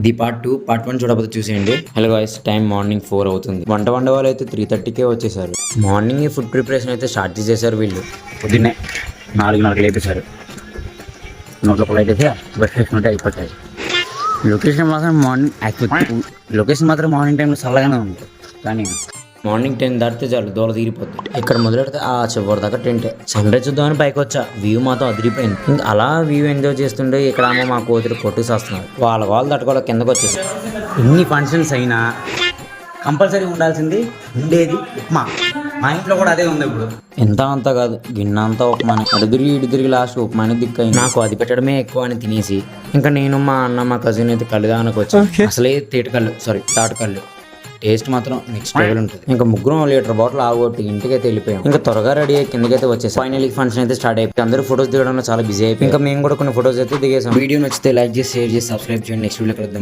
ఇది part 2. Part 1 చూడకపోతే చూసేయండి. హలో గాయ్స్, టైం మార్నింగ్ 4 అవుతుంది. వంట వాళ్ళు అయితే 3:30కే వచ్చేసారు. మార్నింగ్ ఫుడ్ ప్రిపరేషన్ అయితే స్టార్ట్ చేసేసారు వీళ్ళు. పొద్దున్నే 4:30 లేపేశారు. నోట్లో పొలైట్ అయితే బ్రష్ చేసుకుంటే అయిపోతాయి. లొకేషన్ మాత్రం మార్నింగ్ టైంలో చల్లగానే ఉంది, కానీ మార్నింగ్ 10 దాటితే చాలు దోల తీరిపోతుంది. ఇక్కడ మొదలెడితే ఆ చివరి దాకా టెంటే. సన్ రైజ్ చూద్దామని పైకి వచ్చా, వ్యూ మాత్రం అదిరిపోయింది. ఇంకా అలా వ్యూ ఎంజాయ్ చేస్తుంటే ఇక్కడ మా కూతురు కొట్టు చేస్తున్నారు. వాళ్ళు తట్టుకోవాలి కిందకు వచ్చేసి. ఎన్ని ఫంక్షన్స్ అయినా కంపల్సరీ ఉండాల్సింది ఉండేది ఉప్మా. మా ఇంట్లో కూడా అదే ఉంది ఇప్పుడు. ఎంత అంతా కాదు, గిన్నె అంతా ఉప్మాని. ఇటు తిరిగి లాస్ట్ ఉప్మాని దిక్కయింది. నాకు అది పెట్టడమే ఎక్కువ అని తినేసి ఇంకా నేను మా అన్న మా కజిన్ అయితే కళ్ళుదానికి వచ్చాను. అసలే తాటకళ్ళు టేస్ట్ మాత్రం నెక్స్ట్ లెవెల్ ఉంటుంది. ఇంకా ముగ్గురం లీటర్ బాటిల్ ఆగొట్టి ఇంటికైతే వెళ్ళిపోయాం. ఇంకా త్వరగా రెడీ అయ్యి కిందకైతే వచ్చేసి ఫైనల్ ఫంక్షన్ అయితే స్టార్ట్ అయిపోయి అందరూ ఫోటోస్ దిగడంలో చాలా బిజీ అయిపోయి ఇంకా మేము కూడా కొన్ని ఫోటోస్ అయితే దిగేసాం. వీడియో నచ్చితే లైక్ చేసి షేర్ చేసి సబ్స్క్రైబ్ చేయండి. నెక్స్ట్ వీడియో కలుద్దాం.